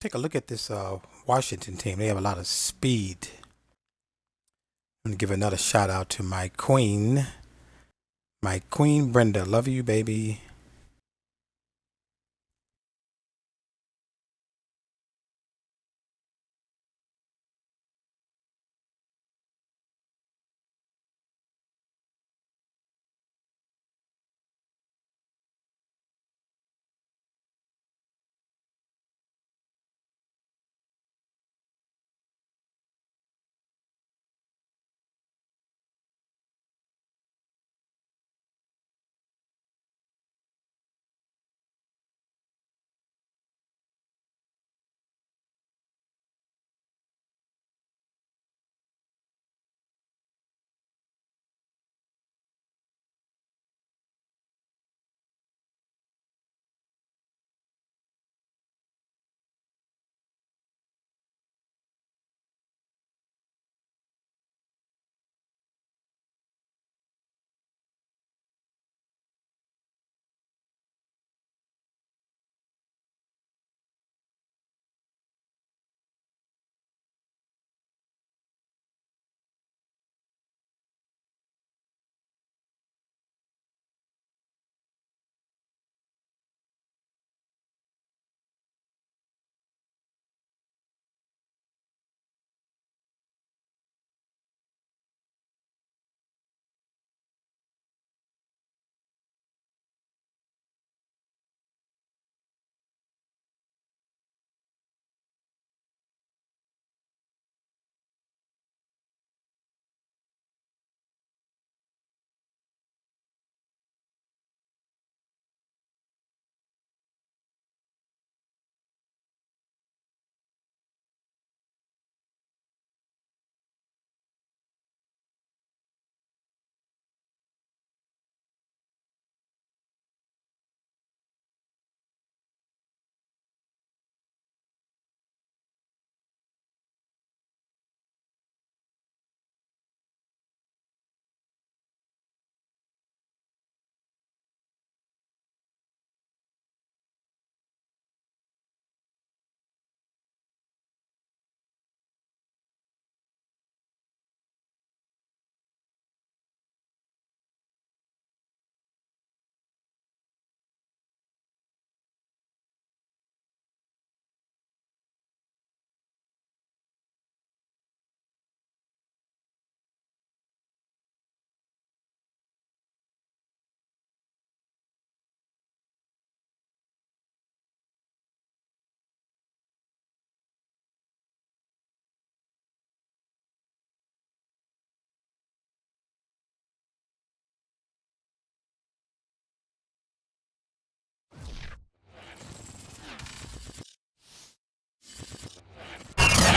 Take a look at this Washington team. They have a lot of speed. I'm going to give another shout out to my queen Brenda. Love you, baby.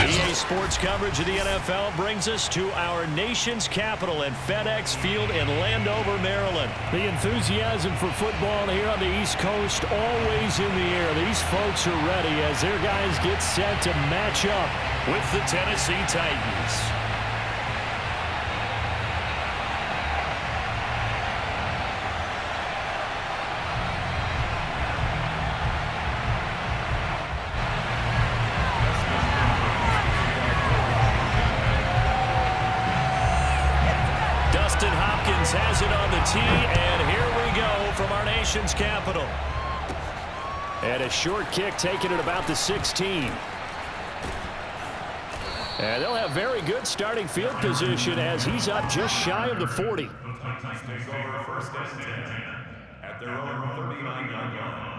EA Sports coverage of the NFL brings us to our nation's capital at FedEx Field in Landover, Maryland. The enthusiasm for football here on the East Coast always in the air. These folks are ready as their guys get set to match up with the Tennessee Titans. Has it on the tee, and here we go from our nation's capital. And a short kick taken at about the 16. And they'll have very good starting field position as he's up just shy of the 40. At their own 39-yard line.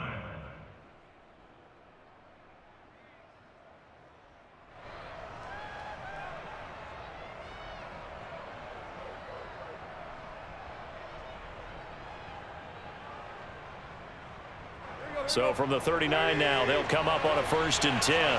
So from the 39 now, they'll come up on a 1st and 10. And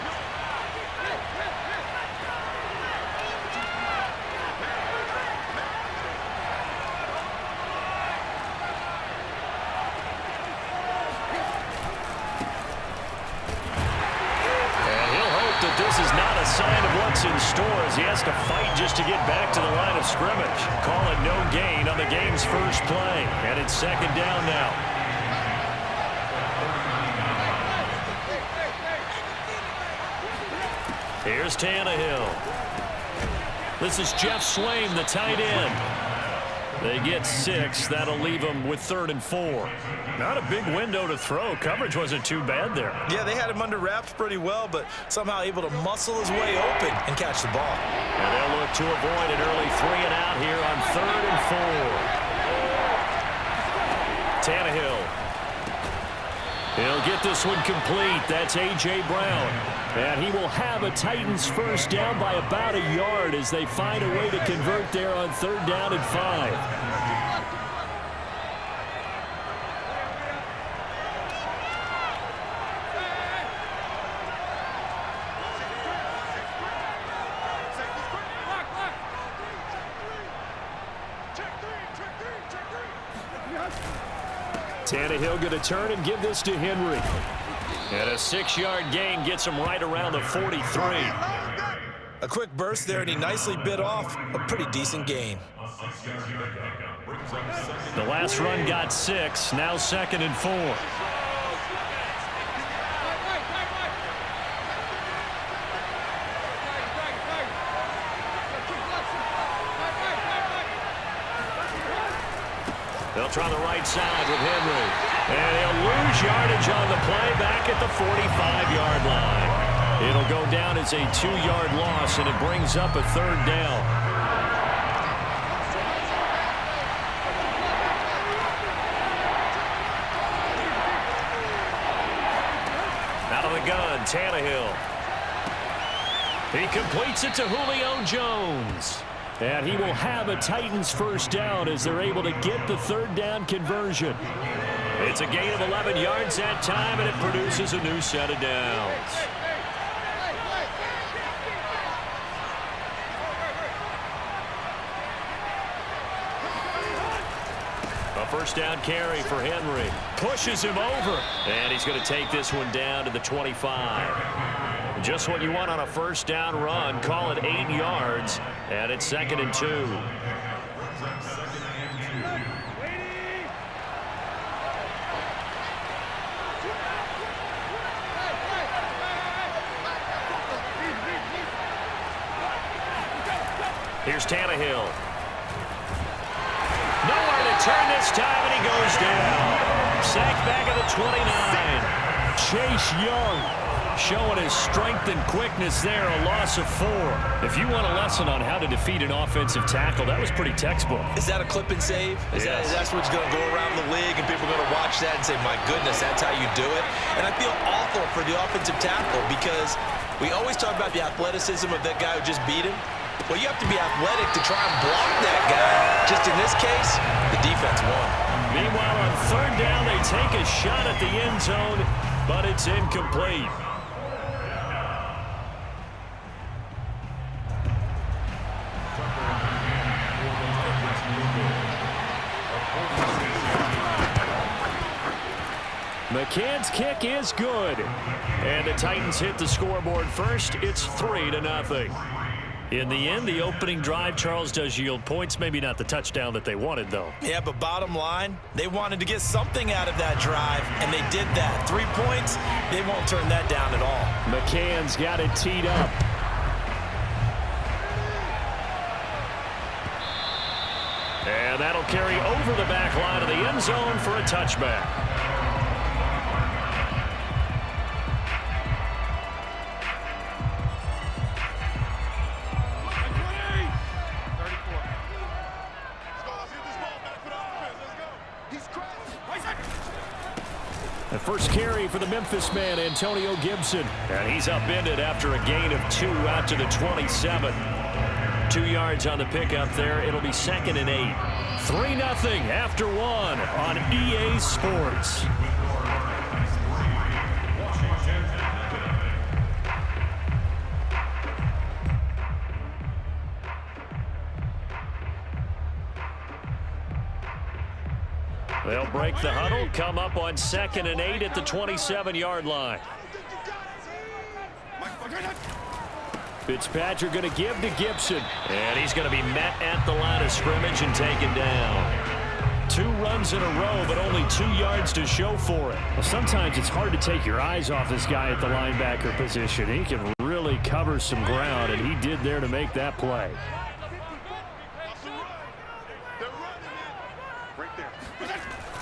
he'll hope that this is not a sign of what's in store as he has to fight just to get back to the line of scrimmage. Call it no gain on the game's first play. And it's 2nd down now. Here's Tannehill. This is Jeff Swaim, the tight end. They get 6. That'll leave them with 3rd and 4. Not a big window to throw. Coverage wasn't too bad there. Yeah, they had him under wraps pretty well, but somehow able to muscle his way open and catch the ball. And they'll look to avoid an early 3 and out here on 3rd and 4. Tannehill. He'll get this one complete. That's A.J. Brown. And he will have a Titans first down by about a yard as they find a way to convert there on 3rd down and 5. Tannehill going to turn and give this to Henry. And a 6-yard gain gets him right around the 43. A quick burst there, and he nicely bit off a pretty decent gain. The last run got 6. Now 2nd and 4. They'll try the right side with Henry. And he'll lose yardage on the play back at the 45-yard line. It'll go down as a 2-yard loss, and it brings up a 3rd down. Out of the gun, Tannehill. He completes it to Julio Jones. And he will have a Titans first down as they're able to get the 3rd down conversion. It's a gain of 11 yards that time, and it produces a new set of downs. A first down carry for Henry. Pushes him over. And he's going to take this one down to the 25. Just what you want on a first down run. Call it 8 yards. And it's 2nd and 2. Here's Tannehill. Nowhere to turn this time, and he goes down. Sacked back at the 29. Chase Young showing his strength and quickness there, a loss of 4. If you want a lesson on how to defeat an offensive tackle, that was pretty textbook. Is that a clip and save? That's what's going to go around the league, and people are going to watch that and say, my goodness, that's how you do it? And I feel awful for the offensive tackle because we always talk about the athleticism of that guy who just beat him. Well, you have to be athletic to try and block that guy. Just in this case, the defense won. Meanwhile, on 3rd down, they take a shot at the end zone, but it's incomplete. McCann's kick is good. And the Titans hit the scoreboard first. It's 3-0. In the end, the opening drive, Charles, does yield points. Maybe not the touchdown that they wanted, though. Yeah, but bottom line, they wanted to get something out of that drive, and they did that. 3 points, they won't turn that down at all. McCann's got it teed up. And that'll carry over the back line of the end zone for a touchback. The first carry for the Memphis man, Antonio Gibson. And he's upended after a gain of 2 out to the 27. 2 yards on the pickup there. It'll be 2nd and 8. 3-0 after 1 on EA Sports. They'll break the huddle, come up on 2nd and 8 at the 27-yard line. Fitzpatrick going to give to Gibson. And he's going to be met at the line of scrimmage and taken down. 2 runs in a row, but only 2 yards to show for it. Well, sometimes it's hard to take your eyes off this guy at the linebacker position. He can really cover some ground, and he did there to make that play.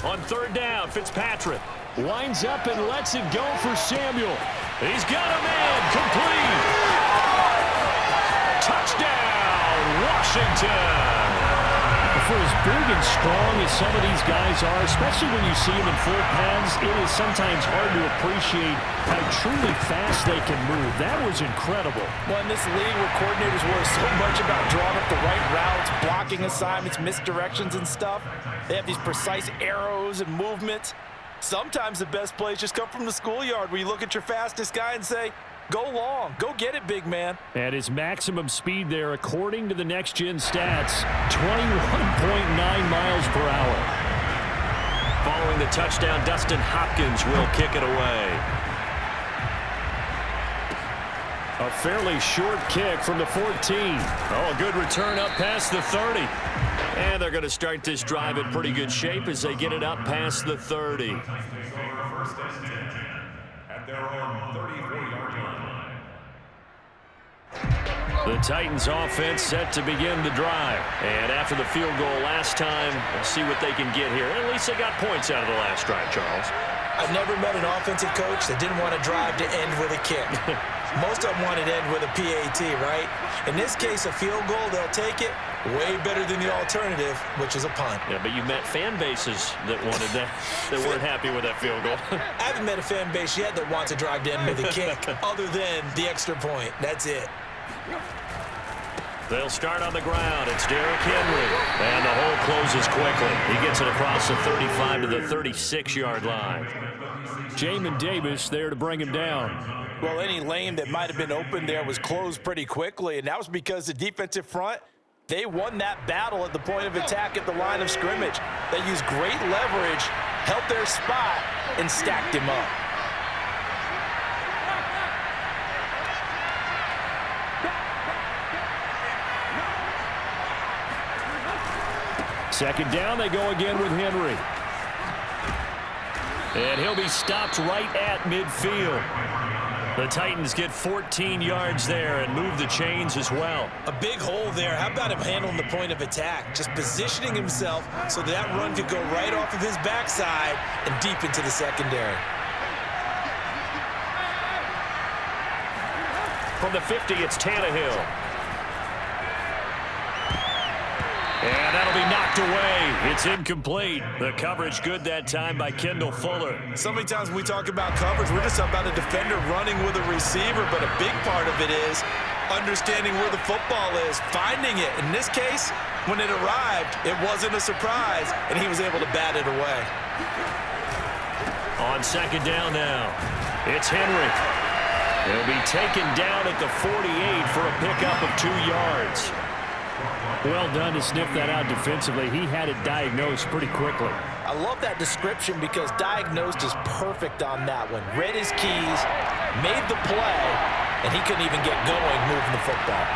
On third down, Fitzpatrick winds up and lets it go for Samuel. He's got a man, complete. Touchdown, Washington. For as big and strong as some of these guys are, especially when you see them in full pads, it is sometimes hard to appreciate how truly fast they can move. That was incredible. Well, in this league where coordinators worry so much about drawing up the right routes, blocking assignments, misdirections and stuff, they have these precise arrows and movements. Sometimes the best plays just come from the schoolyard where you look at your fastest guy and say, go long. Go get it, big man. And his maximum speed there, according to the next-gen stats, 21.9 miles per hour. Following the touchdown, Dustin Hopkins will kick it away. A fairly short kick from the 14. Oh, a good return up past the 30. And they're going to start this drive in pretty good shape as they get it up past the 30. At their own 34-yard line. The Titans offense set to begin the drive. And after the field goal last time, we'll see what they can get here. At least they got points out of the last drive, Charles. I've never met an offensive coach that didn't want to drive to end with a kick. Most of them wanted to end with a PAT, right? In this case, a field goal, they'll take it. Way better than the alternative, which is a punt. Yeah, but you met fan bases that wanted that, that weren't happy with that field goal. I haven't met a fan base yet that wants to drive to end with a kick, other than the extra point. That's it. They'll start on the ground. It's Derrick Henry. And the hole closes quickly. He gets it across the 35 to the 36-yard line. Jamin Davis there to bring him down. Well, any lane that might have been open there was closed pretty quickly, and that was because the defensive front, they won that battle at the point of attack at the line of scrimmage. They used great leverage, held their spot, and stacked him up. Second down, they go again with Henry. And he'll be stopped right at midfield. The Titans get 14 yards there and move the chains as well. A big hole there. How about him handling the point of attack? Just positioning himself so that run could go right off of his backside and deep into the secondary. From the 50, it's Tannehill. And that'll be knocked away. It's incomplete. The coverage good that time by Kendall Fuller. So many times when we talk about coverage, we're just about a defender running with a receiver, but a big part of it is understanding where the football is, finding it. In this case, when it arrived, it wasn't a surprise, and he was able to bat it away. On second down now, it's Henry. He'll be taken down at the 48 for a pickup of 2 yards. Well done to sniff that out defensively. He had it diagnosed pretty quickly. I love that description because diagnosed is perfect on that one. Read his keys, made the play, and he couldn't even get going moving the football.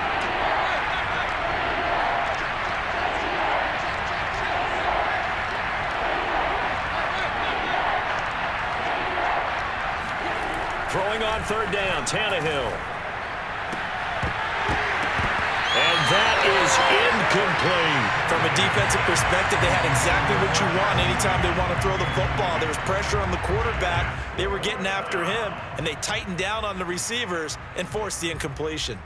Throwing on third down, Tannehill. And that is incomplete. From a defensive perspective, they had exactly what you want anytime they want to throw the football. There was pressure on the quarterback. They were getting after him, and they tightened down on the receivers and forced the incompletion.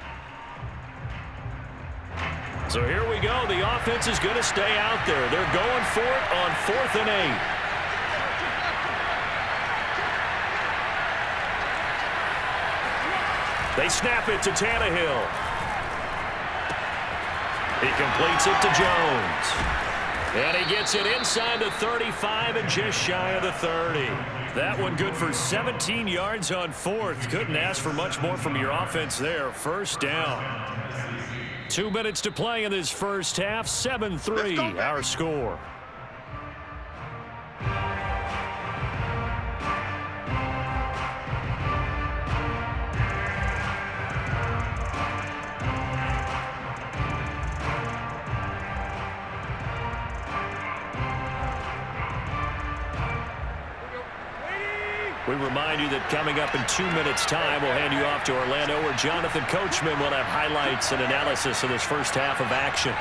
So here we go. The offense is going to stay out there. They're going for it on 4th and 8. They snap it to Tannehill. He completes it to Jones. And he gets it inside the 35 and just shy of the 30. That one good for 17 yards on 4th. Couldn't ask for much more from your offense there. First down. 2 minutes to play in this first half. 7-3 our score. We remind you that coming up in 2 minutes' time, we'll hand you off to Orlando, where Jonathan Coachman will have highlights and analysis of this first half of action.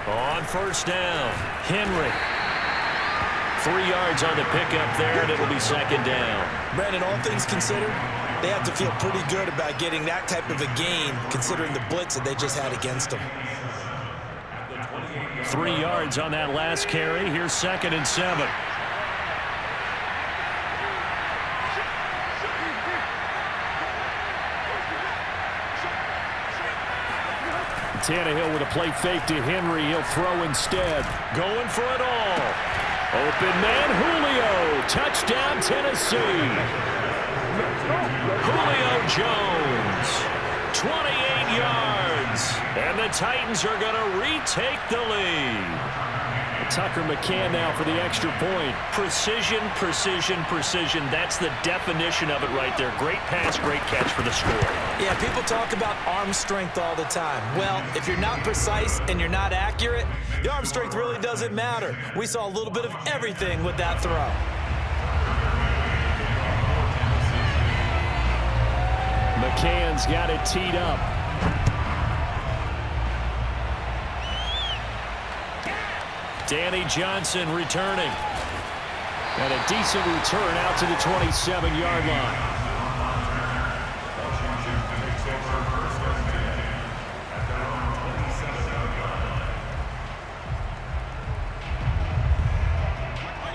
On first down, Henry. 3 yards on the pickup there, and it'll be second down. Brandon, all things considered, they have to feel pretty good about getting that type of a gain, considering the blitz that they just had against them. 3 yards on that last carry. Here's 2nd and 7. Tannehill with a play fake to Henry. He'll throw instead. Going for it all. Open man, Julio. Touchdown, Tennessee. Julio Jones. 28 yards. And the Titans are going to retake the lead. Tucker McCann now for the extra point. Precision, precision, precision. That's the definition of it right there. Great pass, great catch for the score. Yeah, people talk about arm strength all the time. Well, if you're not precise and you're not accurate, the arm strength really doesn't matter. We saw a little bit of everything with that throw. McCann's got it teed up. Danny Johnson returning. And a decent return out to the 27-yard line.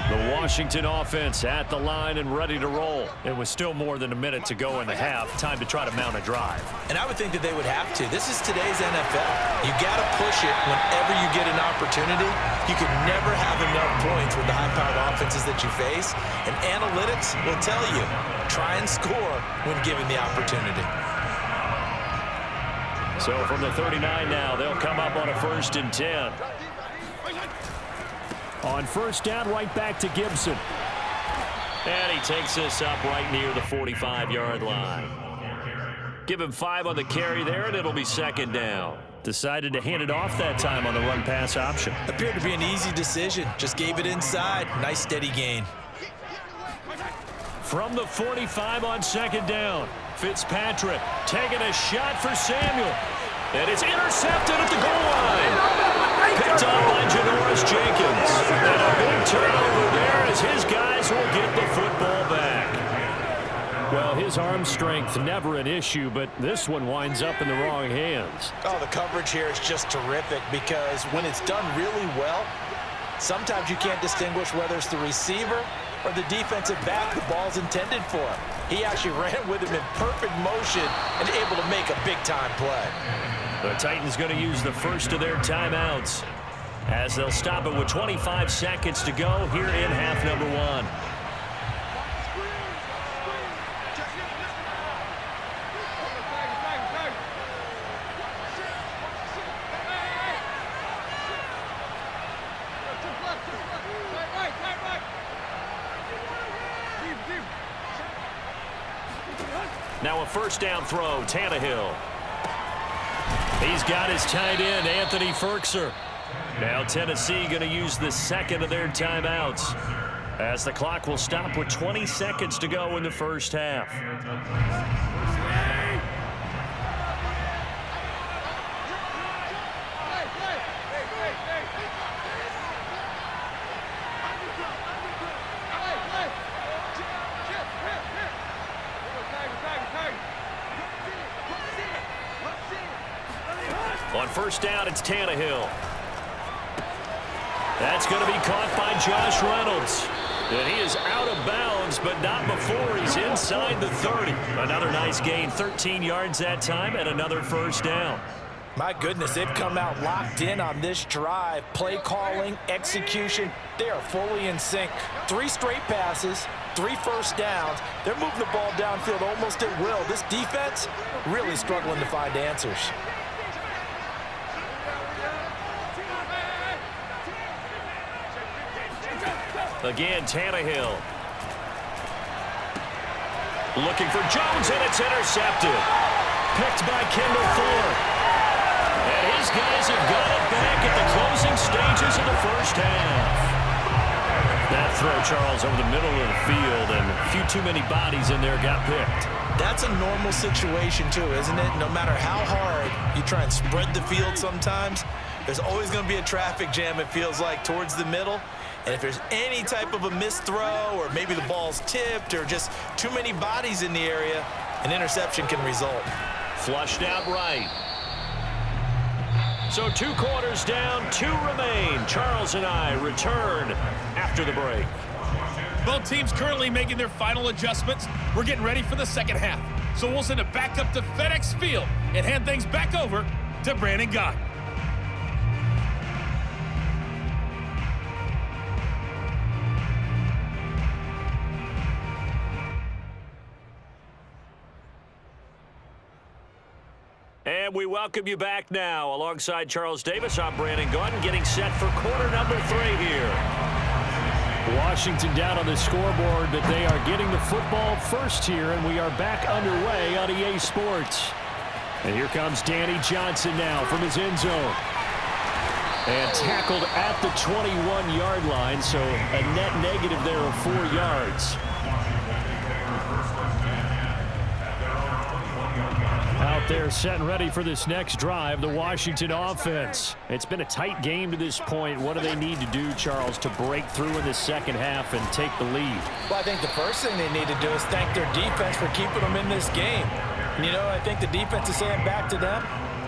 The Washington offense at the line and ready to roll. It was still more than a minute to go in the half. Time to try to mount a drive. And I would think that they would have to. This is today's NFL. You got to push it whenever you get an opportunity. You can never have enough points with the high-powered offenses that you face. And analytics will tell you, try and score when given the opportunity. So from the 39 now, they'll come up on a 1st and 10. On first down, right back to Gibson. And he takes this up right near the 45-yard line. Give him 5 on the carry there, and it'll be 2nd down. Decided to hand it off that time on the run-pass option. Appeared to be an easy decision. Just gave it inside. Nice steady gain. From the 45 on 2nd down, Fitzpatrick taking a shot for Samuel. And it's intercepted at the goal line. Picked up by Janoris Jenkins. And a big turnover there as his guys will get the football back. Well, his arm strength never an issue, but this one winds up in the wrong hands. Oh, the coverage here is just terrific because when it's done really well, sometimes you can't distinguish whether it's the receiver or the defensive back the ball's intended for. He actually ran with him in perfect motion and able to make a big-time play. The Titans going to use the first of their timeouts as they'll stop it with 25 seconds to go here in half number 1. Now a first down throw, Tannehill. He's got his tight end, Anthony Ferkser. Now Tennessee going to use the second of their timeouts as the clock will stop with 20 seconds to go in the first half. On first down, it's Tannehill. That's going to be caught by Josh Reynolds. And he is out of bounds, but not before he's inside the 30. Another nice gain, 13 yards that time, and another first down. My goodness, they've come out locked in on this drive. Play calling, execution, they are fully in sync. 3 straight passes, 3 first downs. They're moving the ball downfield almost at will. This defense really struggling to find answers. Again, Tannehill. Looking for Jones, and it's intercepted. Picked by Kendall Ford. And his guys have got it back at the closing throw, Charles, over the middle of the field, and a few too many bodies in there got picked. That's a normal situation too, isn't it? No matter how hard you try and spread the field sometimes, there's always going to be a traffic jam, it feels like, towards the middle. And if there's any type of a missed throw, or maybe the ball's tipped, or just too many bodies in the area, an interception can result. Flushed out right. So 2 quarters down, 2 remain. Charles and I return after the break. Both teams currently making their final adjustments. We're getting ready for the second half. So we'll send it back up to FedEx Field and hand things back over to Brandon Gott. And we welcome you back now. Alongside Charles Davis, I'm Brandon Gott, getting set for quarter number 3 here. Washington down on the scoreboard, but they are getting the football first here, and we are back underway on EA Sports. And here comes Danny Johnson now from his end zone. And tackled at the 21-yard line, so a net negative there of 4 yards. Out there set and ready for this next drive, the Washington offense. It's been a tight game to this point. What do they need to do, Charles, to break through in the second half and take the lead? Well, I think the first thing they need to do is thank their defense for keeping them in this game. And, you know, I think the defense is saying back to them,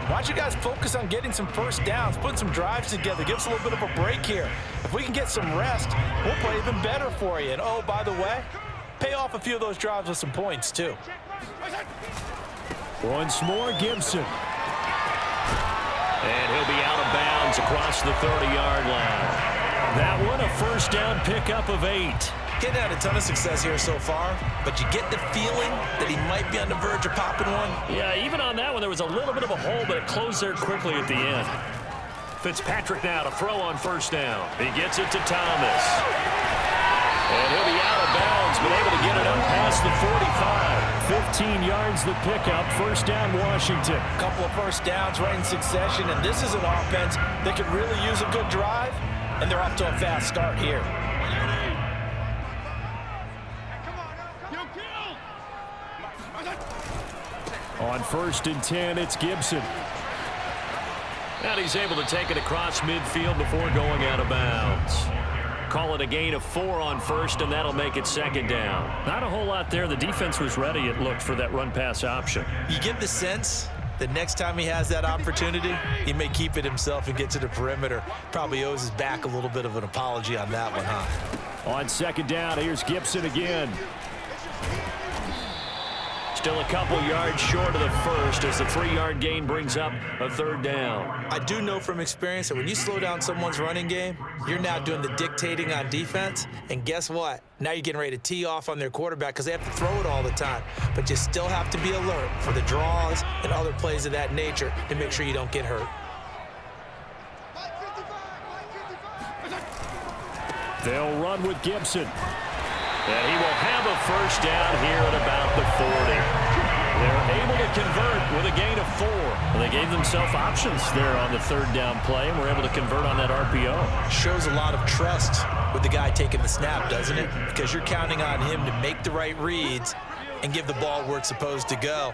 why don't you guys focus on getting some first downs, putting some drives together, give us a little bit of a break here. If we can get some rest, we'll play even better for you. And, oh, by the way, pay off a few of those drives with some points, too. Once more, Gibson. And he'll be out of bounds across the 30-yard line. That one, a first down pickup of 8. Getting had a ton of success here so far, but you get the feeling that he might be on the verge of popping one. Yeah, even on that one, there was a little bit of a hole, but it closed there quickly at the end. Fitzpatrick now to throw on first down. He gets it to Thomas. And he'll be out of bounds, but able to get it up past the 45. 15 yards the pickup, first down Washington. A couple of first downs right in succession, and this is an offense that could really use a good drive, and they're off to a fast start here. On 1st and 10, it's Gibson. And he's able to take it across midfield before going out of bounds. Call it a gain of 4 on first, and that'll make it second down. Not a whole lot there. The defense was ready, it looked, for that run-pass option. You get the sense that next time he has that opportunity, he may keep it himself and get to the perimeter. Probably owes his back a little bit of an apology on that one, huh? On second down, here's Gibson again. Still a couple yards short of the first as the 3-yard gain brings up a third down. I do know from experience that when you slow down someone's running game, you're now doing the dictating on defense. And guess what? Now you're getting ready to tee off on their quarterback because they have to throw it all the time. But you still have to be alert for the draws and other plays of that nature to make sure you don't get hurt. They'll run with Gibson. And he will have a first down here at about the 40. They're able to convert with a gain of 4. Well, they gave themselves options there on the third down play, and were able to convert on that RPO. Shows a lot of trust with the guy taking the snap, doesn't it? Because you're counting on him to make the right reads and give the ball where it's supposed to go.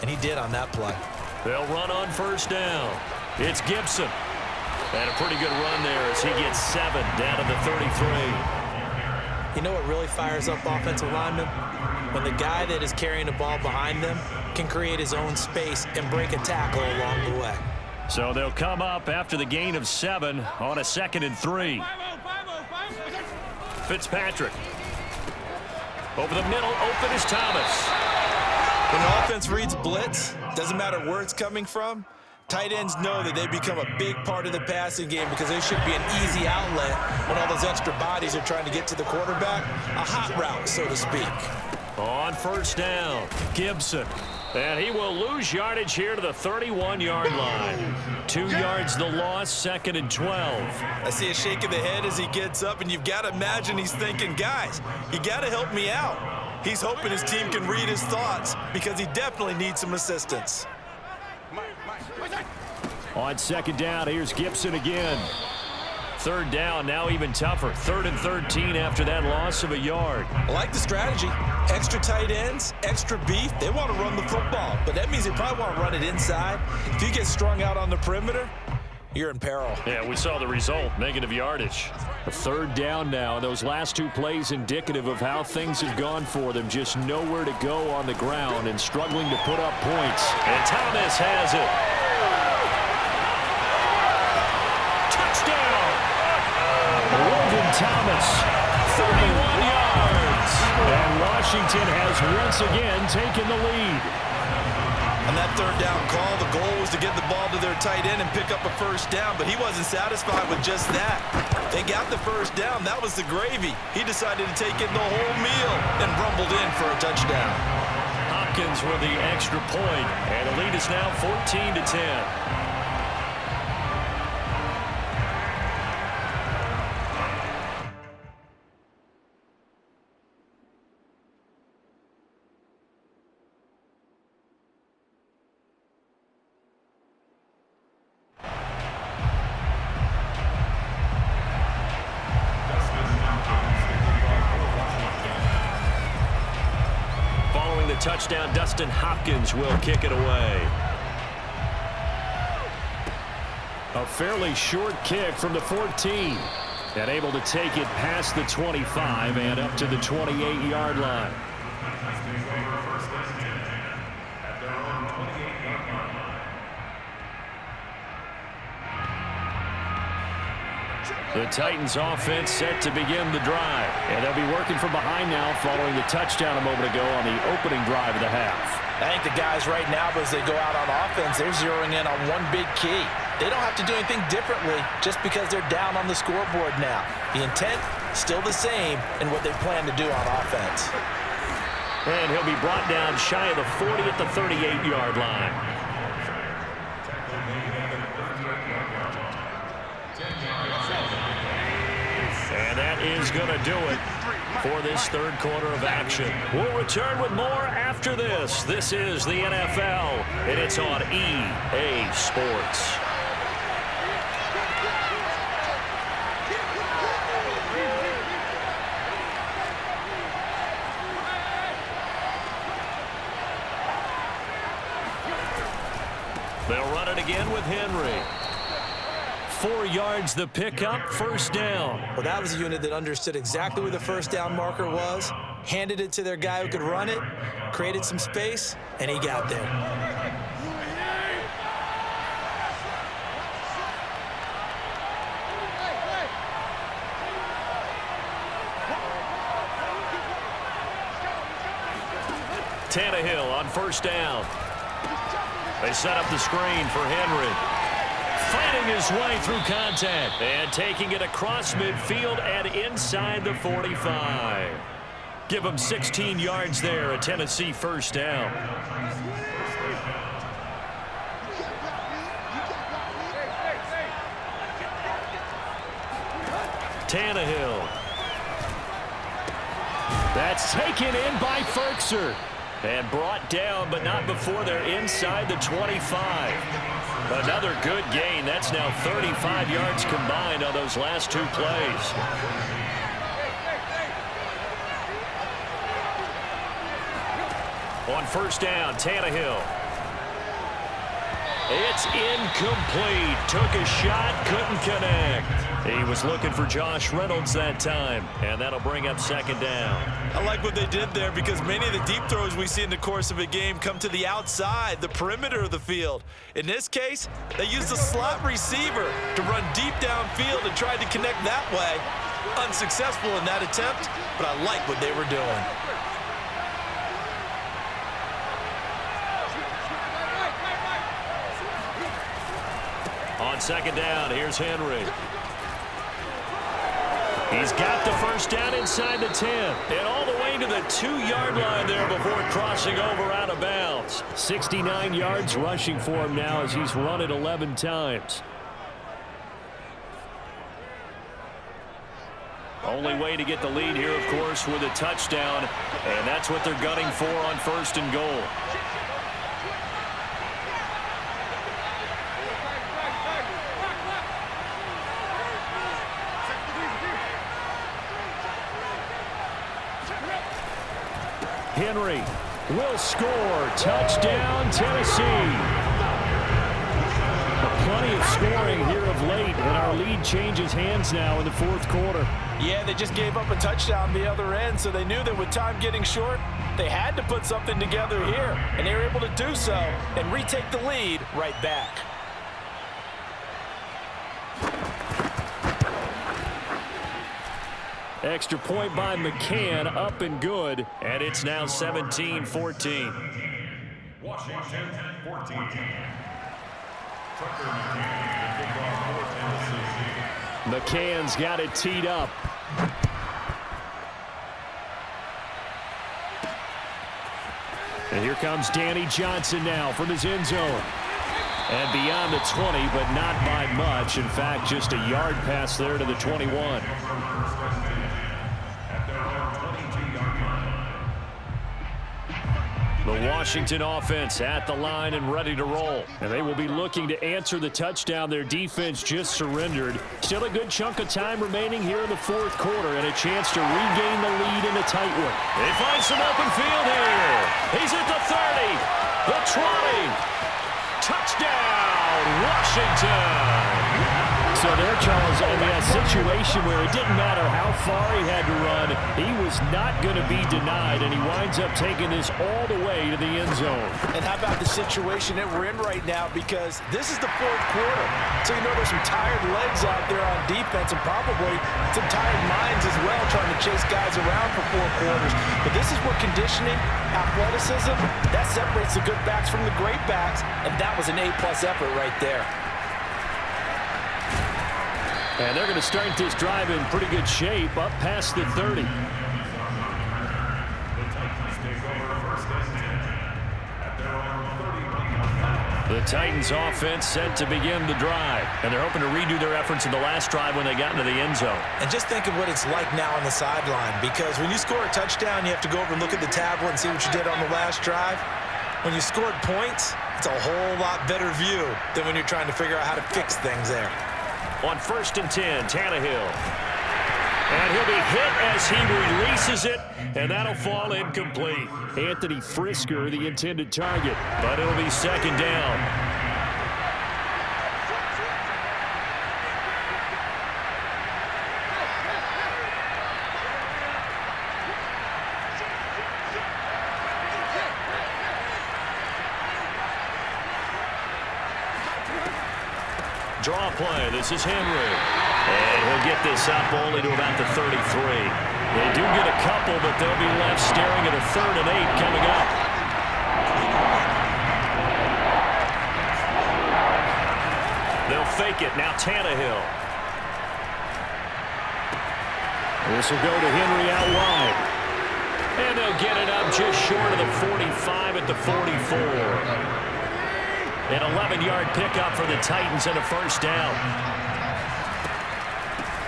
And he did on that play. They'll run on first down. It's Gibson. And a pretty good run there as he gets 7 down to the 33. You know what really fires up offensive linemen? When the guy that is carrying the ball behind them can create his own space and break a tackle along the way. So they'll come up after the gain of 7 on a 2nd and 3. Fitzpatrick. Over the middle, open is Thomas. When the offense reads blitz, doesn't matter where it's coming from, tight ends know that they become a big part of the passing game because they should be an easy outlet when all those extra bodies are trying to get to the quarterback. A hot route, so to speak. On first down, Gibson. And he will lose yardage here to the 31-yard line. 2 yards the loss, 2nd and 12. I see a shake of the head as he gets up, and you've got to imagine he's thinking, guys, you got to help me out. He's hoping his team can read his thoughts because he definitely needs some assistance. On second down, here's Gibson again. Third down, now even tougher. 3rd and 13 after that loss of a yard. I like the strategy. Extra tight ends, extra beef. They want to run the football, but that means they probably want to run it inside. If you get strung out on the perimeter, you're in peril. Yeah, we saw the result, negative yardage. A 3rd down now. Those last 2 plays indicative of how things have gone for them. Just nowhere to go on the ground and struggling to put up points. And Thomas has it. Touchdown! Logan Thomas, 31 yards. And Washington has once again taken the lead. On that 3rd down call, the goal was to get the ball to their tight end and pick up a 1st down, but he wasn't satisfied with just that. They got the 1st down. That was the gravy. He decided to take in the whole meal and rumbled in for a touchdown. Hopkins with the extra point, and the lead is now 14-10. Touchdown, Dustin Hopkins will kick it away. A fairly short kick from the 14. And able to take it past the 25 and up to the 28-yard line. The Titans offense set to begin the drive. And they'll be working from behind now following the touchdown a moment ago on the opening drive of the half. I think the guys right now, as they go out on offense, they're zeroing in on one big key. They don't have to do anything differently just because they're down on the scoreboard now. The intent, still the same in what they plan to do on offense. And he'll be brought down shy of the 40 at the 38-yard line. And that is going to do it for this 3rd quarter of action. We'll return with more after this. This is the NFL, and it's on EA Sports. They'll run it again with Henry. 4 yards the pickup, 1st down. Well, that was a unit that understood exactly where the 1st down marker was, handed it to their guy who could run it, created some space, and he got there. Tannehill on 1st down. They set up the screen for Henry. Fighting his way through contact and taking it across midfield and inside the 45. Give him 16 yards there, a Tennessee 1st down. Tannehill. That's taken in by Ferkser. And brought down, but not before they're inside the 25. Another good gain. That's now 35 yards combined on those last 2 plays. On 1st down, Tannehill. It's incomplete. Took a shot, couldn't connect. He was looking for Josh Reynolds that time, and that'll bring up 2nd down. I like what they did there because many of the deep throws we see in the course of a game come to the outside, the perimeter of the field. In this case, they used a slot receiver to run deep downfield and tried to connect that way. Unsuccessful in that attempt, but I like what they were doing. On 2nd down, here's Henry. He's got the 1st down inside the 10 and all the way to the 2-yard line there before crossing over out of bounds. 69 yards rushing for him now as he's run it 11 times. Only way to get the lead here, of course, with a touchdown, and that's what they're gunning for on 1st and goal. Henry will score. Touchdown, Tennessee. Plenty of scoring here of late, and our lead changes hands now in the fourth quarter. Yeah, they just gave up a touchdown the other end, so they knew that with time getting short, they had to put something together here, and they were able to do so and retake the lead right back. Extra point by McCann, up and good, and it's now 17-14. Washington 14. McCann's got it teed up. And here comes Danny Johnson now from his end zone. And beyond the 20, but not by much. In fact, just a yard pass there to the 21. The Washington offense at the line and ready to roll. And they will be looking to answer the touchdown their defense just surrendered. Still a good chunk of time remaining here in the fourth quarter and a chance to regain the lead in a tight one. They find some open field here. He's at the 30, the 20. Touchdown, Washington. So there, Charles, I mean, a situation where it didn't matter how far he had to run, he was not going to be denied, and he winds up taking this all the way to the end zone. And how about the situation that we're in right now, because this is the fourth quarter. So you know there's some tired legs out there on defense and probably some tired minds as well trying to chase guys around for 4 quarters. But this is where conditioning, athleticism, that separates the good backs from the great backs, and that was an A-plus effort right there. And they're going to start this drive in pretty good shape, up past the 30. The Titans offense set to begin the drive. And they're hoping to redo their efforts in the last drive when they got into the end zone. And just think of what it's like now on the sideline, because when you score a touchdown, you have to go over and look at the tablet and see what you did on the last drive. When you scored points, it's a whole lot better view than when you're trying to figure out how to fix things there. On 1st and 10, Tannehill. And he'll be hit as he releases it, and that'll fall incomplete. Anthony Frisker, the intended target, but it'll be 2nd down. Draw play. This is Henry. And he'll get this up only to about the 33. They do get a couple, but they'll be left staring at a 3rd and 8 coming up. They'll fake it. Now Tannehill. This will go to Henry out wide. And they'll get it up just short of the 45 at the 44. An 11-yard pickup for the Titans and a 1st down.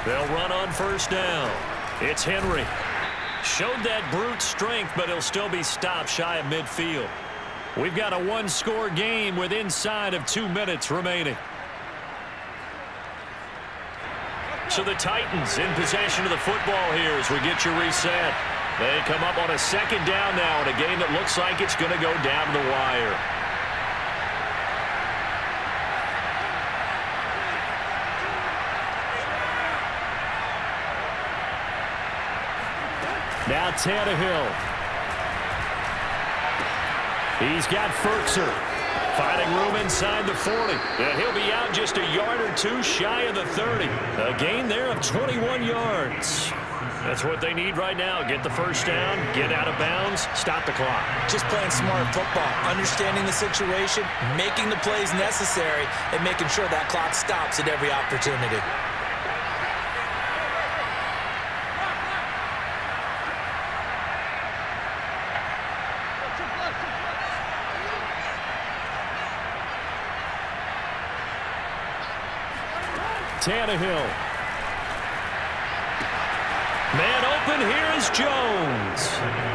They'll run on 1st down. It's Henry. Showed that brute strength, but he'll still be stopped shy of midfield. We've got a 1-score game with inside of 2 minutes remaining. So the Titans in possession of the football here as we get you reset. They come up on a 2nd down now in a game that looks like it's going to go down the wire. Now Tannehill. He's got Ferkser. Finding room inside the 40. And he'll be out just a yard or 2 shy of the 30. A gain there of 21 yards. That's what they need right now. Get the 1st down, get out of bounds, stop the clock. Just playing smart football, understanding the situation, making the plays necessary, and making sure that clock stops at every opportunity. Tannehill. Man open, here is Jones.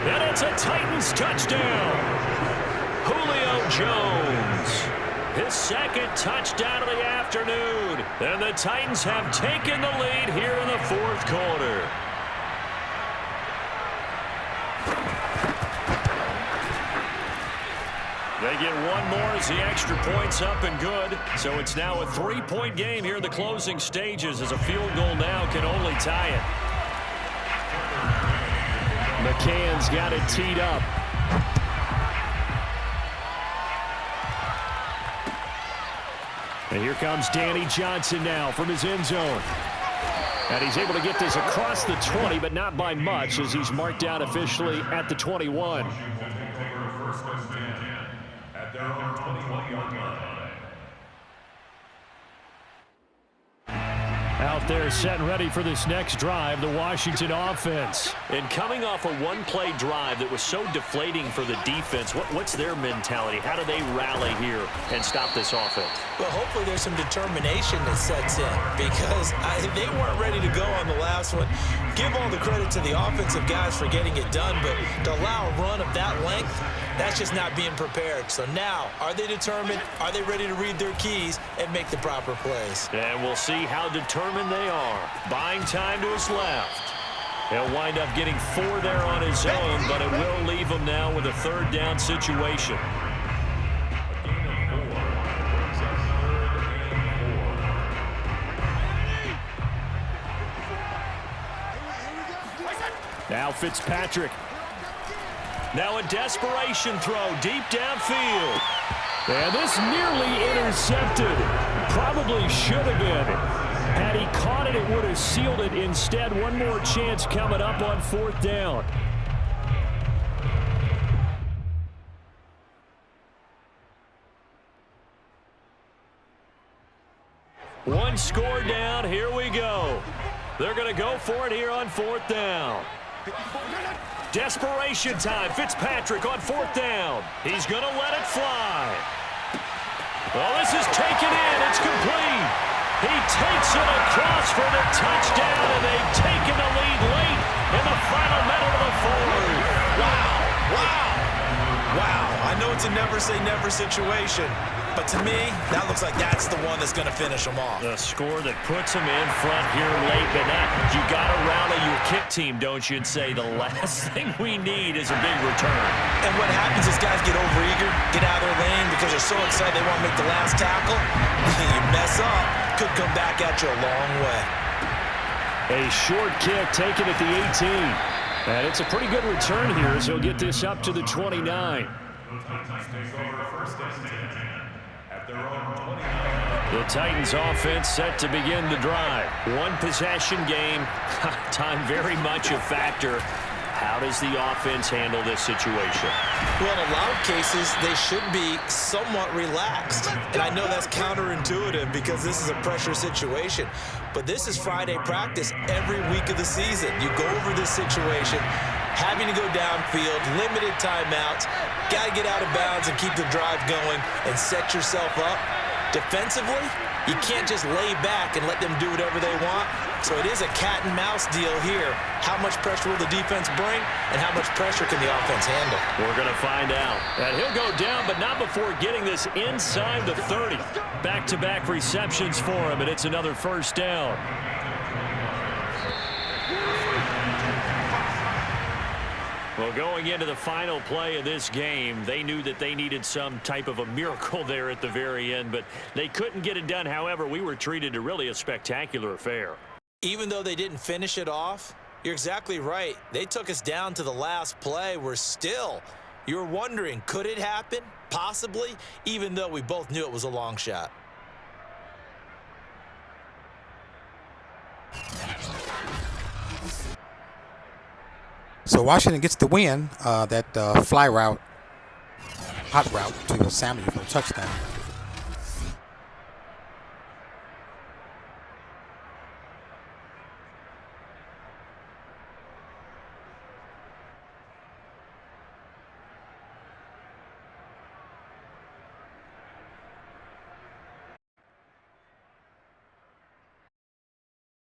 And it's a Titans touchdown. Julio Jones. His 2nd touchdown of the afternoon. And the Titans have taken the lead here in the 4th quarter. They get one more as the extra point's up and good. So it's now a 3-point game here in the closing stages as a field goal now can only tie it. McCann's got it teed up. And here comes Danny Johnson now from his end zone. And he's able to get this across the 20, but not by much as he's marked down officially at the 21. Out there set and ready for this next drive, the Washington offense. And coming off a one-play drive that was so deflating for the defense, what's their mentality? How do they rally here and stop this offense? Well, hopefully there's some determination that sets in because they weren't ready to go on the last one. Give all the credit to the offensive guys for getting it done, but to allow a run of that length, that's just not being prepared. So now, are they determined? Are they ready to read their keys and make the proper plays? And we'll see how determined they are. Buying time to his left. He'll wind up getting 4 there on his own, but it will leave him now with a 3rd down situation. Now Fitzpatrick. Now a desperation throw deep downfield. And this nearly intercepted. Probably should have been. Had he caught it, it would have sealed it. Instead, one more chance coming up on 4th down. One score down. Here we go. They're going to go for it here on 4th down. Desperation time. Fitzpatrick on 4th down. He's going to let it fly. Well, this is taken in. It's complete. He takes it across for the touchdown, and they've taken the lead late in the final minute of the 4th. Wow. Wow. Wow. I know it's a never-say-never situation, but to me, that looks like that's the one that's going to finish them off. The score that puts them in front here late, but you got to rally your kick team, don't you, and say the last thing we need is a big return. And what happens is guys get overeager, get out of their lane because they're so excited they want to make the last tackle. You mess up, could come back at you a long way. A short kick taken at the 18. And it's a pretty good return here as he'll get this up to the 29. The Titans offense set to begin the drive. One possession game. Time very much a factor. How does the offense handle this situation? Well, in a lot of cases, they should be somewhat relaxed. And I know that's counterintuitive because this is a pressure situation. But this is Friday practice every week of the season. You go over this situation, having to go downfield, limited timeouts, got to get out of bounds and keep the drive going and set yourself up. Defensively, you can't just lay back and let them do whatever they want. So it is a cat and mouse deal here. How much pressure will the defense bring and how much pressure can the offense handle? We're going to find out. And he'll go down, but not before getting this inside the 30. Back-to-back receptions for him, and it's another 1st down. Well, going into the final play of this game, they knew that they needed some type of a miracle there at the very end, but they couldn't get it done. However, we were treated to really a spectacular affair. Even though they didn't finish it off, you're exactly right. They took us down to the last play. You're wondering, could it happen? Possibly, even though we both knew it was a long shot. So Washington gets the win. That fly route, hot route to Samuel for a touchdown.